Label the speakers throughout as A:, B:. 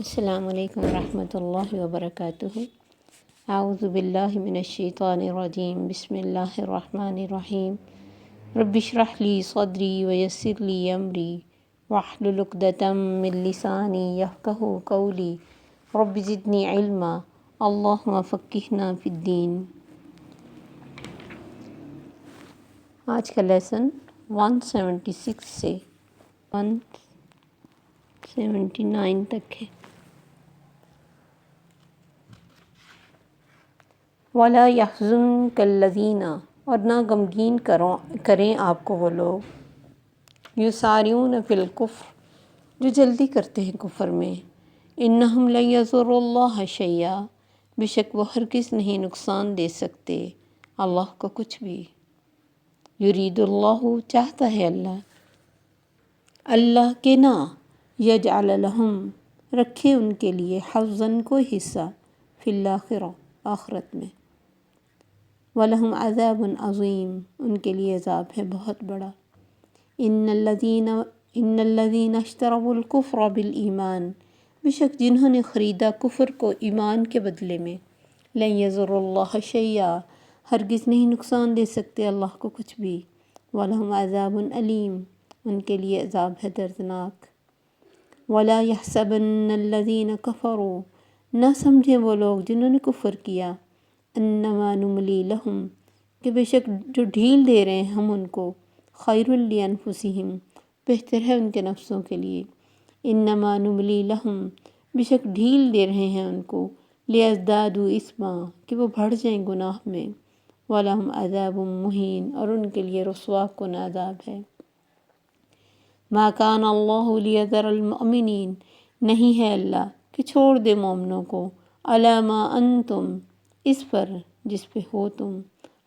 A: السلام علیکم ورحمۃ اللہ وبرکاتہ۔ اعوذ باللہ من الشیطان الرجیم، بسم اللہ الرحمن الرحیم۔ رب اشرح لی صدری ویسر لی امری واحلل عقدۃ من لسانی یفقہوا قولی رب زدنی علما اللہم فقہنا فی الدین۔ آج کا لیسن 176 سے 179 تک ہے۔ وَلَا يَحْزُنكَ الَّذِينَ، اور نہ غمگین کریں آپ کو وہ لوگ، يُسَارِعُونَ فِي الْكُفْرِ، جو جلدی کرتے ہیں کفر میں، إِنَّهُمْ لَن يَضُرُّوا اللَّهَ شَيْئًا، بے شک وہ ہرگز نہیں نقصان دے سکتے اللہ کو کچھ بھی۔ يُرِيدُ اللَّهُ، چاہتا ہے اللہ کہ نہ، يَجْعَلَ لَهُمْ، رکھے ان کے لیے، حظًا کوئی حصہ، فی الآخرہ، آخرت میں، وَلَهُمْ عَذَابٌ عَظِيمٌ، ان کے لیے عذاب ہے بہت بڑا۔ إِنَّ الَّذِينَ اشْتَرَوُا الْكُفْرَ بِالْإِيمَانِ، بے شک جنہوں نے خریدا کفر کو ایمان کے بدلے میں، لَن يَضُرُّوا اللَّهَ شَيْئًا، ہرگز نہیں نقصان دے سکتے اللہ کو کچھ بھی، وَلَهُمْ عَذَابٌ أَلِيمٌ، ان کے لیے عذاب ہے دردناک۔ وَلَا يَحْسَبَنَّ الَّذِينَ كَفَرُوا، نہ سمجھیں وہ لوگ جنہوں نے کفر کیا، انما نملی لہم، کہ بے شک جو ڈھیل دے رہے ہیں ہم ان کو، خیر لانفسہم، بہتر ہے ان کے نفسوں کے لیے، انما نملی لہم، بے شک ڈھیل دے رہے ہیں ان کو، لیزدادوا اثما، کہ وہ بڑھ جائیں گناہ میں، ولہم عذاب مہین، اور ان کے لیے رسوا کن عذاب ہے۔ ما کان اللہ لیذر المؤمنین، نہیں ہے اللہ کہ چھوڑ دے مومنوں کو، علی ما انتم، اس پر جس پہ ہو تم،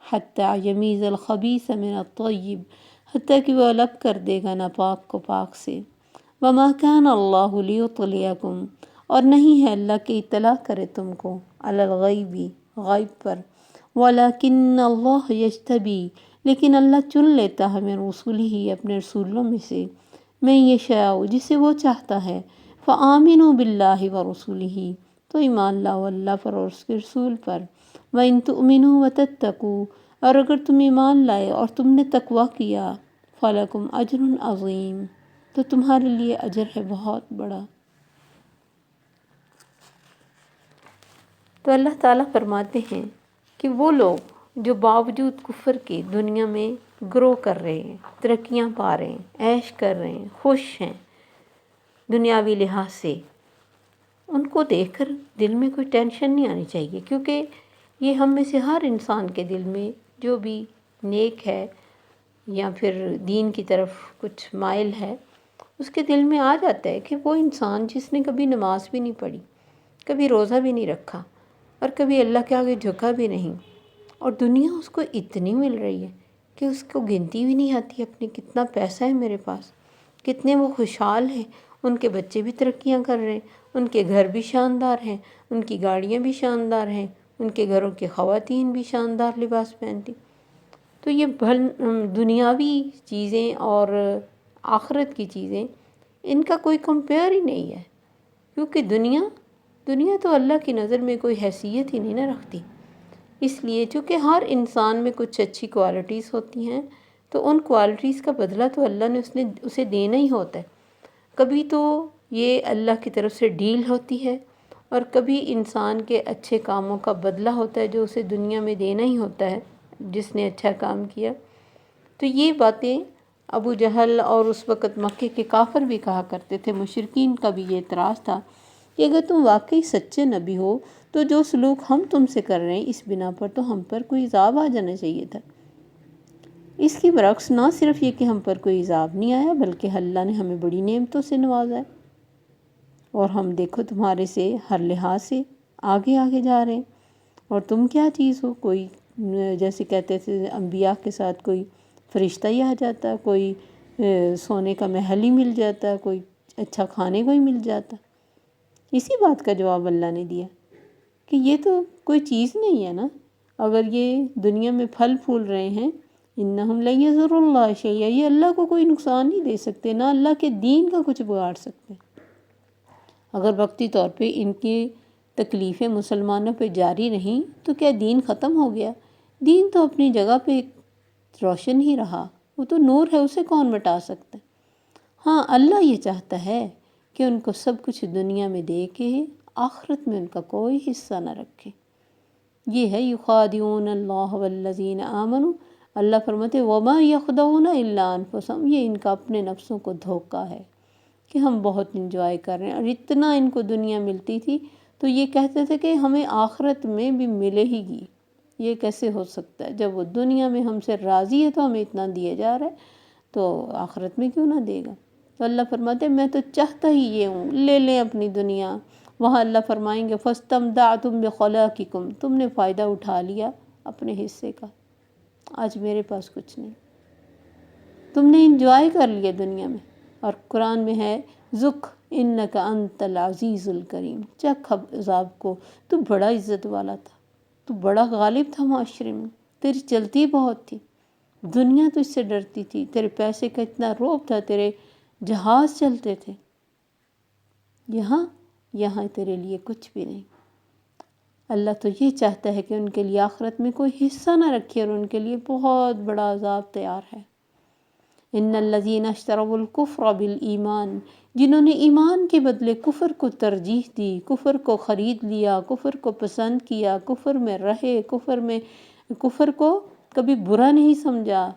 A: حتیٰ یمیز الخبیث من الطیب، حتیٰ کہ وہ الگ کر دے گا ناپاک کو پاک سے۔ وما کان اللہ لیطلعکم، اور نہیں ہے اللہ کہ اطلاع کرے تم کو، علی الغیب، غیب پر، ولکن اللہ یجتبی، لیکن اللہ چن لیتا ہے من رسولہ، اپنے رسولوں میں سے، من یشاء، جسے وہ چاہتا ہے، فآمنوا باللہ ورسولہ، تو ایمان لاؤ اللہ پر اور اس کے رسول پر، وَإِن تُؤْمِنُوا وَتَتَّقُوا، اور اگر تم ایمان لائے اور تم نے تقوی کیا، فَلَكُمْ أَجْرٌ عَظِيمٌ، تو تمہارے لیے اجر ہے بہت بڑا۔ تو اللہ تعالیٰ فرماتے ہیں کہ وہ لوگ جو باوجود کفر کے دنیا میں گرو کر رہے ہیں، ترقیاں پا رہے ہیں، عیش کر رہے ہیں، خوش ہیں دنیاوی لحاظ سے، ان کو دیکھ کر دل میں کوئی ٹینشن نہیں آنی چاہیے، کیونکہ یہ ہم میں سے ہر انسان کے دل میں جو بھی نیک ہے یا پھر دین کی طرف کچھ مائل ہے، اس کے دل میں آ جاتا ہے کہ وہ انسان جس نے کبھی نماز بھی نہیں پڑھی، کبھی روزہ بھی نہیں رکھا، اور کبھی اللہ کے آگے جھکا بھی نہیں، اور دنیا اس کو اتنی مل رہی ہے کہ اس کو گنتی بھی نہیں آتی اپنی کتنا پیسہ ہے میرے پاس، کتنے وہ خوشحال ہیں، ان کے بچے بھی ترقیاں کر رہے ہیں، ان کے گھر بھی شاندار ہیں، ان کی گاڑیاں بھی شاندار ہیں، ان کے گھروں کی خواتین بھی شاندار لباس پہنتی۔ تو یہ دنیاوی چیزیں اور آخرت کی چیزیں، ان کا کوئی کمپیئر ہی نہیں ہے، کیونکہ دنیا تو اللہ کی نظر میں کوئی حیثیت ہی نہیں نہ رکھتی۔ اس لیے چونکہ ہر انسان میں کچھ اچھی کوالٹیز ہوتی ہیں، تو ان کوالٹیز کا بدلہ تو اللہ نے اسے دینا ہی ہوتا ہے۔ کبھی تو یہ اللہ کی طرف سے ڈیل ہوتی ہے، اور کبھی انسان کے اچھے کاموں کا بدلہ ہوتا ہے جو اسے دنیا میں دینا ہی ہوتا ہے جس نے اچھا کام کیا۔ تو یہ باتیں ابو جہل اور اس وقت مکے کے کافر بھی کہا کرتے تھے، مشرکین کا بھی یہ اعتراض تھا کہ اگر تم واقعی سچے نبی ہو تو جو سلوک ہم تم سے کر رہے ہیں اس بنا پر تو ہم پر کوئی عذاب آ جانا چاہیے تھا۔ اس کی برعکس نہ صرف یہ کہ ہم پر کوئی عذاب نہیں آیا، بلکہ اللہ نے ہمیں بڑی نعمتوں سے نوازا ہے، اور ہم دیکھو تمہارے سے ہر لحاظ سے آگے جا رہے ہیں، اور تم کیا چیز ہو، کوئی جیسے کہتے تھے انبیاء کے ساتھ کوئی فرشتہ ہی آ جاتا، کوئی سونے کا محل ہی مل جاتا، کوئی اچھا کھانے کو ہی مل جاتا۔ اسی بات کا جواب اللہ نے دیا کہ یہ تو کوئی چیز نہیں ہے نا، اگر یہ دنیا میں پھل پھول رہے ہیں، انہم لن یضروا اللہ شیئا، یہ اللہ کو کوئی نقصان نہیں دے سکتے، نہ اللہ کے دین کا کچھ بگاڑ سکتے۔ اگر وقتی طور پہ ان کی تکلیفیں مسلمانوں پہ جاری رہیں تو کیا دین ختم ہو گیا؟ دین تو اپنی جگہ پہ روشن ہی رہا، وہ تو نور ہے، اسے کون مٹا سکتا ہے؟ ہاں، اللہ یہ چاہتا ہے کہ ان کو سب کچھ دنیا میں دے کے آخرت میں ان کا کوئی حصہ نہ رکھے۔ یہ ہے یخادعون اللہ والذین آمنوا، اللہ فرماتے وما یخدعون الا انفسہم، یہ ان کا اپنے نفسوں کو دھوکہ ہے کہ ہم بہت انجوائے کر رہے ہیں، اور اتنا ان کو دنیا ملتی تھی تو یہ کہتے تھے کہ ہمیں آخرت میں بھی ملے ہی گی۔ یہ کیسے ہو سکتا ہے؟ جب وہ دنیا میں ہم سے راضی ہے تو ہمیں اتنا دیا جا رہا ہے تو آخرت میں کیوں نہ دے گا؟ تو اللہ فرماتے میں تو چاہتا ہی یہ ہوں، لے لیں اپنی دنیا۔ وہاں اللہ فرمائیں گے فَاسْتَمْتَعْتُمْ بِخَلَاقِكُمْ، تم نے فائدہ اٹھا لیا اپنے حصے کا، آج میرے پاس کچھ نہیں، تم نے انجوائے کر لیا دنیا میں۔ اور قرآن میں ہے ذُقْ اِنَّكَ أَنْتَ الْعَزِيزُ الْكَرِيمُ، چکھ عذاب کو، تو بڑا عزت والا تھا، تو بڑا غالب تھا معاشرے میں، تیری چلتی بہت تھی، دنیا تجھ سے ڈرتی تھی، تیرے پیسے کا اتنا روب تھا، تیرے جہاز چلتے تھے، یہاں تیرے لیے کچھ بھی نہیں۔ اللہ تو یہ چاہتا ہے کہ ان کے لیے آخرت میں کوئی حصہ نہ رکھے، اور ان کے لیے بہت بڑا عذاب تیار ہے۔ ان الذین اشتروا الکفر بالایمان، جنہوں نے ایمان کے بدلے کفر کو ترجیح دی، کفر کو خرید لیا، کفر کو پسند کیا، کفر میں رہے، کفر کو کبھی برا نہیں سمجھا،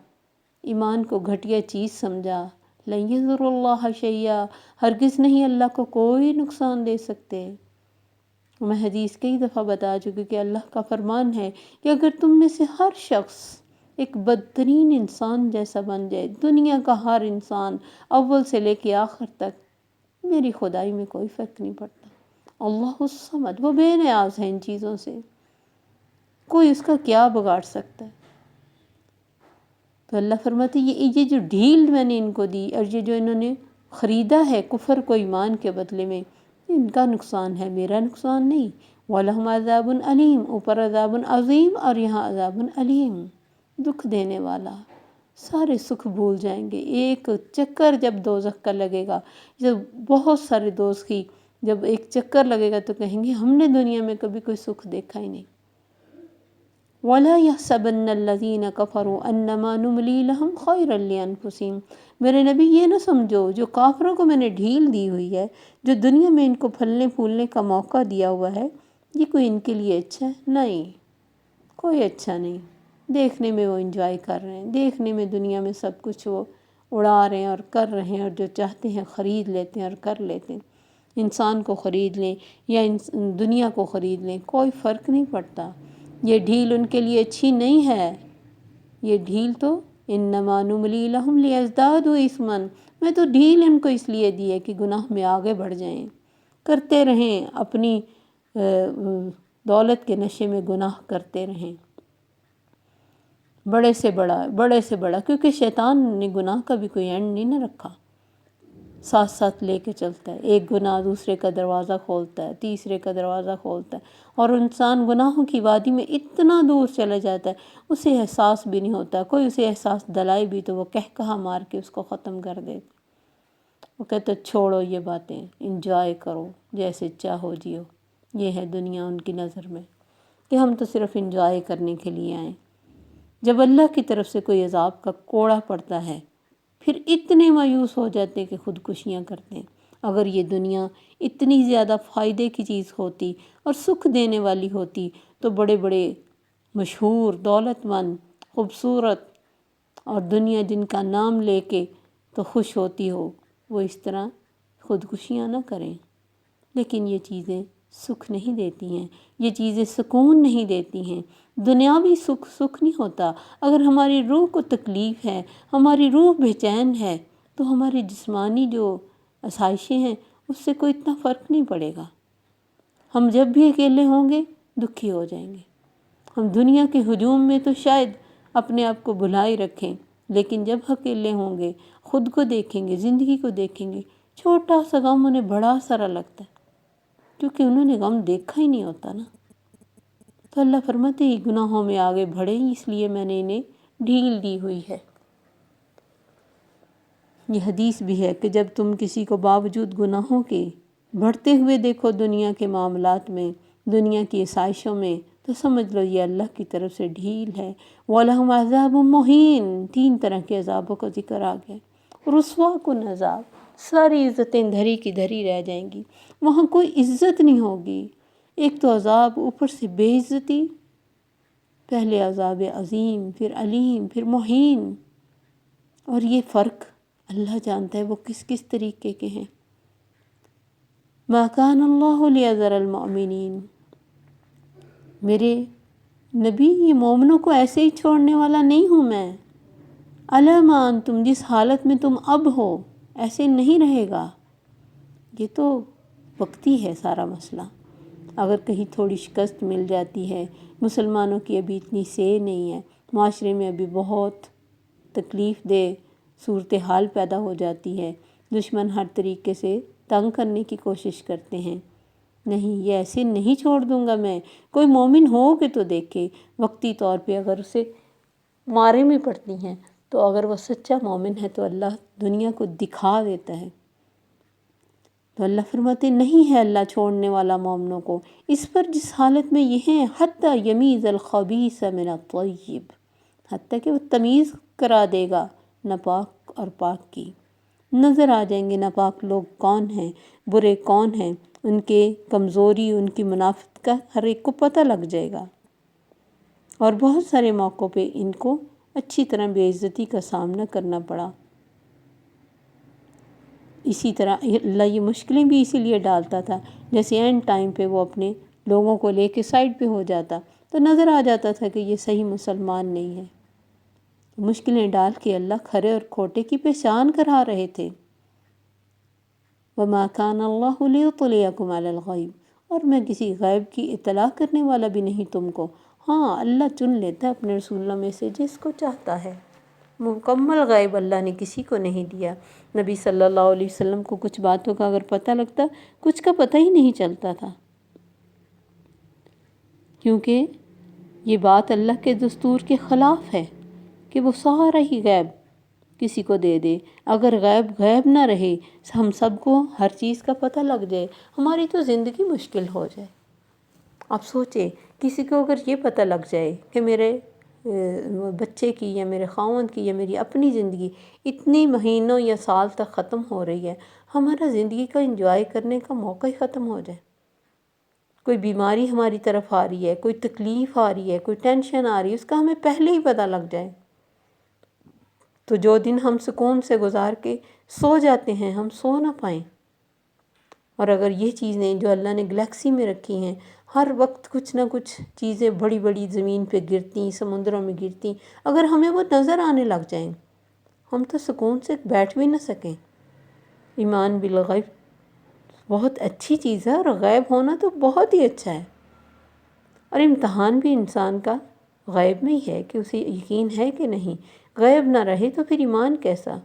A: ایمان کو گھٹیا چیز سمجھا، لن یضروا اللہ شیئا، ہرگز نہیں اللہ کو کوئی نقصان دے سکتے۔ میں حدیث کئی دفعہ بتا چکی کہ اللہ کا فرمان ہے کہ اگر تم میں سے ہر شخص ایک بدترین انسان جیسا بن جائے، دنیا کا ہر انسان اول سے لے کے آخر تک، میری خدائی میں کوئی فرق نہیں پڑتا۔ اللہ الصمد، وہ بے نیاز ہے ان چیزوں سے، کوئی اس کا کیا بگاڑ سکتا ہے؟ تو اللہ فرماتے یہ جو ڈھیل میں نے ان کو دی، اور یہ جو انہوں نے خریدا ہے کفر کو ایمان کے بدلے میں، ان کا نقصان ہے، میرا نقصان نہیں۔ وَلَهُمْ عَذَابٌ أَلِيمٌ، اوپر عذاب عظیم، اور یہاں عذاب علیم، دکھ دینے والا۔ سارے سکھ بھول جائیں گے، ایک چکر جب دوزخ کا لگے گا، جب بہت سارے دوزخی جب ایک چکر لگے گا تو کہیں گے ہم نے دنیا میں کبھی کوئی سکھ دیکھا ہی نہیں۔ وَلَا يَحْسَبَنَّ الَّذِينَ كَفَرُوا أَنَّمَا نُمْلِي لَهُمْ خَيْرًا لِأَنفُسِهِمْ، میرے نبی یہ نہ سمجھو جو کافروں کو میں نے ڈھیل دی ہوئی ہے، جو دنیا میں ان کو پھلنے پھولنے کا موقع دیا ہوا ہے، یہ کوئی ان کے لیے اچھا ہے؟ نہیں، کوئی اچھا نہیں۔ دیکھنے میں وہ انجوائے کر رہے ہیں، دیکھنے میں دنیا میں سب کچھ وہ اڑا رہے ہیں اور کر رہے ہیں، اور جو چاہتے ہیں خرید لیتے ہیں اور کر لیتے ہیں۔ انسان کو خرید لیں یا دنیا کو خرید لیں، کوئی فرق نہیں پڑتا، یہ ڈھیل ان کے لیے اچھی نہیں ہے۔ یہ ڈھیل تو انما نملی لہم لیزدادوا اثما، میں تو ڈھیل ان کو اس لیے دی ہے کہ گناہ میں آگے بڑھ جائیں، کرتے رہیں، اپنی دولت کے نشے میں گناہ کرتے رہیں، بڑے سے بڑا، کیونکہ شیطان نے گناہ کا بھی کوئی اینڈ نہیں نہ رکھا، ساتھ ساتھ لے کے چلتا ہے، ایک گناہ دوسرے کا دروازہ کھولتا ہے، تیسرے کا دروازہ کھولتا ہے، اور انسان گناہوں کی وادی میں اتنا دور چلا جاتا ہے اسے احساس بھی نہیں ہوتا، کوئی اسے احساس دلائے بھی تو وہ کہا مار کے اس کو ختم کر دیتے، وہ کہتے چھوڑو یہ باتیں، انجوائے کرو، جیسے چاہو جیو۔ یہ ہے دنیا ان کی نظر میں کہ ہم تو صرف انجوائے کرنے کے لیے آئیں۔ جب اللہ کی طرف سے کوئی عذاب کا کوڑا پڑتا ہے پھر اتنے مایوس ہو جاتے ہیں کہ خودکشیاں کرتے ہیں۔ اگر یہ دنیا اتنی زیادہ فائدے کی چیز ہوتی اور سکھ دینے والی ہوتی تو بڑے بڑے مشہور، دولت مند، خوبصورت اور دنیا جن کا نام لے کے تو خوش ہوتی ہو، وہ اس طرح خودکشیاں نہ کریں۔ لیکن یہ چیزیں سکھ نہیں دیتی ہیں، یہ چیزیں سکون نہیں دیتی ہیں، دنیاوی سکھ نہیں ہوتا۔ اگر ہماری روح کو تکلیف ہے، ہماری روح بے چین ہے، تو ہماری جسمانی جو آسائشیں ہیں اس سے کوئی اتنا فرق نہیں پڑے گا۔ ہم جب بھی اکیلے ہوں گے دکھی ہو جائیں گے، ہم دنیا کے ہجوم میں تو شاید اپنے آپ کو بھلائے رکھیں، لیکن جب اکیلے ہوں گے، خود کو دیکھیں گے، زندگی کو دیکھیں گے، چھوٹا سا غم انہیں بڑا سارا لگتا ہے، کیونکہ انہوں نے غم دیکھا ہی نہیں ہوتا نا۔ تو اللہ فرماتے ہیں گناہوں میں آگے بڑھیں، اس لیے میں نے انہیں ڈھیل دی ہوئی ہے۔ یہ حدیث بھی ہے کہ جب تم کسی کو باوجود گناہوں کے بڑھتے ہوئے دیکھو دنیا کے معاملات میں، دنیا کی آسائشوں میں، تو سمجھ لو یہ اللہ کی طرف سے ڈھیل ہے۔ وَلَهُمْ عَذَابٌ مُّهِينٌ، 3 طرح کے عذابوں کا ذکر آ گیا۔ رسوا کن عذاب، ساری عزتیں دھری کی دھری رہ جائیں گی، وہاں کوئی عزت نہیں ہوگی۔ ایک تو عذاب، اوپر سے بے عزتی، پہلے عذاب عظیم، پھر علیم، پھر مہین، اور یہ فرق اللہ جانتا ہے وہ کس کس طریقے کے ہیں۔ مَا كَانَ اللَّهُ لِيَذَرَ الْمُؤْمِنِينَ، میرے نبی یہ مومنوں کو ایسے ہی چھوڑنے والا نہیں ہوں میں۔ عَلَىٰ مَا أَنْتُمْ، جس حالت میں تم اب ہو ایسے نہیں رہے گا۔ یہ تو وقتی ہے سارا مسئلہ۔ اگر کہیں تھوڑی شکست مل جاتی ہے، مسلمانوں کی ابھی اتنی سے نہیں ہے، معاشرے میں ابھی بہت تکلیف دہ صورتحال پیدا ہو جاتی ہے، دشمن ہر طریقے سے تنگ کرنے کی کوشش کرتے ہیں، نہیں یہ ایسے نہیں چھوڑ دوں گا میں۔ کوئی مومن ہو کہ تو دیکھے، وقتی طور پہ اگر اسے مارے میں پڑتی ہیں تو اگر وہ سچا مومن ہے تو اللہ دنیا کو دکھا دیتا ہے۔ تو اللہ فرماتے نہیں ہے اللہ چھوڑنے والا مومنوں کو، اس پر جس حالت میں یہ ہیں، حتیٰ یمیز الخبیث من الطیب، حتیٰ کہ وہ تمیز کرا دے گا ناپاک اور پاک کی۔ نظر آ جائیں گے ناپاک لوگ کون ہیں، برے کون ہیں، ان کے کمزوری، ان کی منافقت کا ہر ایک کو پتہ لگ جائے گا۔ اور بہت سارے موقعوں پہ ان کو اچھی طرح بے عزتی کا سامنا کرنا پڑا۔ اسی طرح اللہ یہ مشکلیں بھی اسی لیے ڈالتا تھا، جیسے اینڈ ٹائم پہ وہ اپنے لوگوں کو لے کے سائڈ پہ ہو جاتا تو نظر آ جاتا تھا کہ یہ صحیح مسلمان نہیں ہے۔ مشکلیں ڈال کے اللہ کھرے اور کھوٹے کی پہچان کرا رہے تھے۔ وَمَا كَانَ اللَّهُ لِيُطْلِعَكُمْ عَلَى الْغَيْبِ، اور میں کسی غیب کی اطلاع کرنے والا بھی نہیں تم کو۔ ہاں اللہ چن لیتا ہے اپنے رسولوں میں سے جس کو چاہتا ہے، مکمل غیب اللہ نے کسی کو نہیں دیا۔ نبی صلی اللہ علیہ وسلم کو کچھ باتوں کا اگر پتہ لگتا، کچھ کا پتہ ہی نہیں چلتا تھا، کیونکہ یہ بات اللہ کے دستور کے خلاف ہے کہ وہ سارا ہی غیب کسی کو دے دے۔ اگر غیب نہ رہے، ہم سب کو ہر چیز کا پتہ لگ جائے، ہماری تو زندگی مشکل ہو جائے۔ آپ سوچیں کسی کو اگر یہ پتہ لگ جائے کہ میرے بچے کی یا میرے خاوند کی یا میری اپنی زندگی اتنی مہینوں یا سال تک ختم ہو رہی ہے، ہمارا زندگی کا انجوائے کرنے کا موقع ہی ختم ہو جائے۔ کوئی بیماری ہماری طرف آ رہی ہے، کوئی تکلیف آ رہی ہے، کوئی ٹینشن آ رہی ہے، اس کا ہمیں پہلے ہی پتہ لگ جائے، تو جو دن ہم سکون سے گزار کے سو جاتے ہیں ہم سو نہ پائیں۔ اور اگر یہ چیزیں جو اللہ نے گلیکسی میں رکھی ہیں، ہر وقت کچھ نہ کچھ چیزیں بڑی بڑی زمین پہ گرتی، سمندروں میں گرتی، اگر ہمیں وہ نظر آنے لگ جائیں، ہم تو سکون سے بیٹھ بھی نہ سکیں۔ ایمان بالغیب بہت اچھی چیز ہے، اور غیب ہونا تو بہت ہی اچھا ہے، اور امتحان بھی انسان کا غیب میں ہی ہے کہ اسے یقین ہے کہ نہیں۔ غیب نہ رہے تو پھر ایمان کیسا؟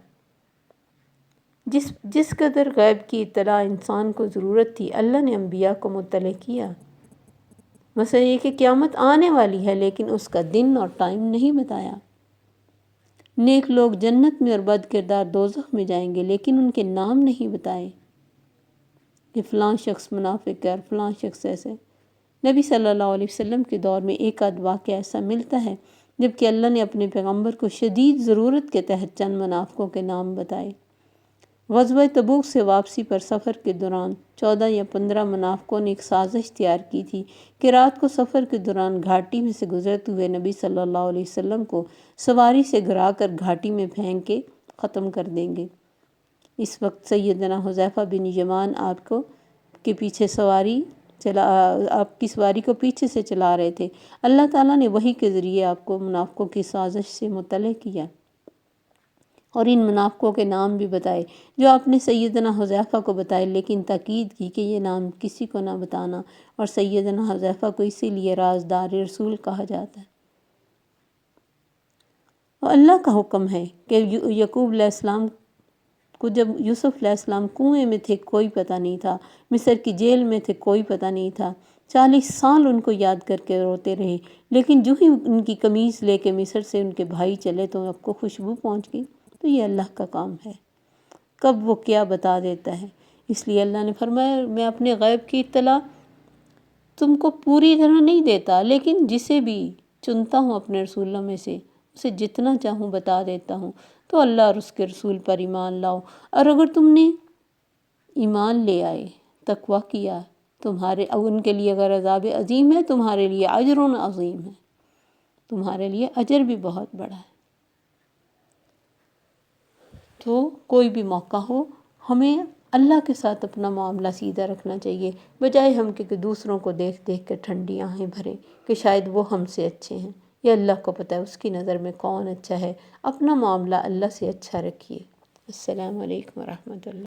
A: جس قدر غیب کی اطلاع انسان کو ضرورت تھی، اللہ نے انبیاء کو مطلع کیا۔ مثلا یہ کہ قیامت آنے والی ہے، لیکن اس کا دن اور ٹائم نہیں بتایا۔ نیک لوگ جنت میں اور بد کردار دوزخ میں جائیں گے، لیکن ان کے نام نہیں بتائے کہ فلاں شخص منافق ہے اور فلاں شخص ایسے۔ نبی صلی اللہ علیہ وسلم کے دور میں ایک آدھ واقعہ ایسا ملتا ہے جبکہ اللہ نے اپنے پیغمبر کو شدید ضرورت کے تحت چند منافقوں کے نام بتائے۔ غزوہ تبوک سے واپسی پر سفر کے دوران 14 یا 15 منافقوں نے ایک سازش تیار کی تھی کہ رات کو سفر کے دوران گھاٹی میں سے گزرتے ہوئے نبی صلی اللہ علیہ وسلم کو سواری سے گرا کر گھاٹی میں پھینک کے ختم کر دیں گے۔ اس وقت سیدنا حذیفہ بن یمان آپ کی سواری کو پیچھے سے چلا رہے تھے۔ اللہ تعالیٰ نے وحی کے ذریعے آپ کو منافقوں کی سازش سے مطلع کیا اور ان منافقوں کے نام بھی بتائے جو آپ نے سیدنا حذیفہ کو بتائے، لیکن تاکید کی کہ یہ نام کسی کو نہ بتانا، اور سیدنا حذیفہ کو اسی لیے رازدار رسول کہا جاتا ہے۔ اور اللہ کا حکم ہے کہ یعقوب علیہ السلام کو جب یوسف علیہ السلام کنویں میں تھے کوئی پتہ نہیں تھا، مصر کی جیل میں تھے کوئی پتہ نہیں تھا، 40 سال ان کو یاد کر کے روتے رہے، لیکن جو ہی ان کی قمیص لے کے مصر سے ان کے بھائی چلے تو آپ کو خوشبو پہنچ گئی۔ تو یہ اللہ کا کام ہے، کب وہ کیا بتا دیتا ہے۔ اس لیے اللہ نے فرمایا میں اپنے غیب کی اطلاع تم کو پوری طرح نہیں دیتا، لیکن جسے بھی چنتا ہوں اپنے رسولوں میں سے اسے جتنا چاہوں بتا دیتا ہوں۔ تو اللہ اور اس کے رسول پر ایمان لاؤ، اور اگر تم نے ایمان لے آئے، تقویٰ کیا، تمہارے ان کے لیے اگر عذاب عظیم ہے، تمہارے لیے اجر عظیم ہے، تمہارے لیے اجر بھی بہت بڑا ہے۔ تو کوئی بھی موقع ہو ہمیں اللہ کے ساتھ اپنا معاملہ سیدھا رکھنا چاہیے، بجائے ہم کہ دوسروں کو دیکھ دیکھ کے ٹھنڈی آہیں بھریں کہ شاید وہ ہم سے اچھے ہیں، یا اللہ کو پتہ ہے اس کی نظر میں کون اچھا ہے۔ اپنا معاملہ اللہ سے اچھا رکھیے۔ السلام علیکم ورحمۃ اللہ۔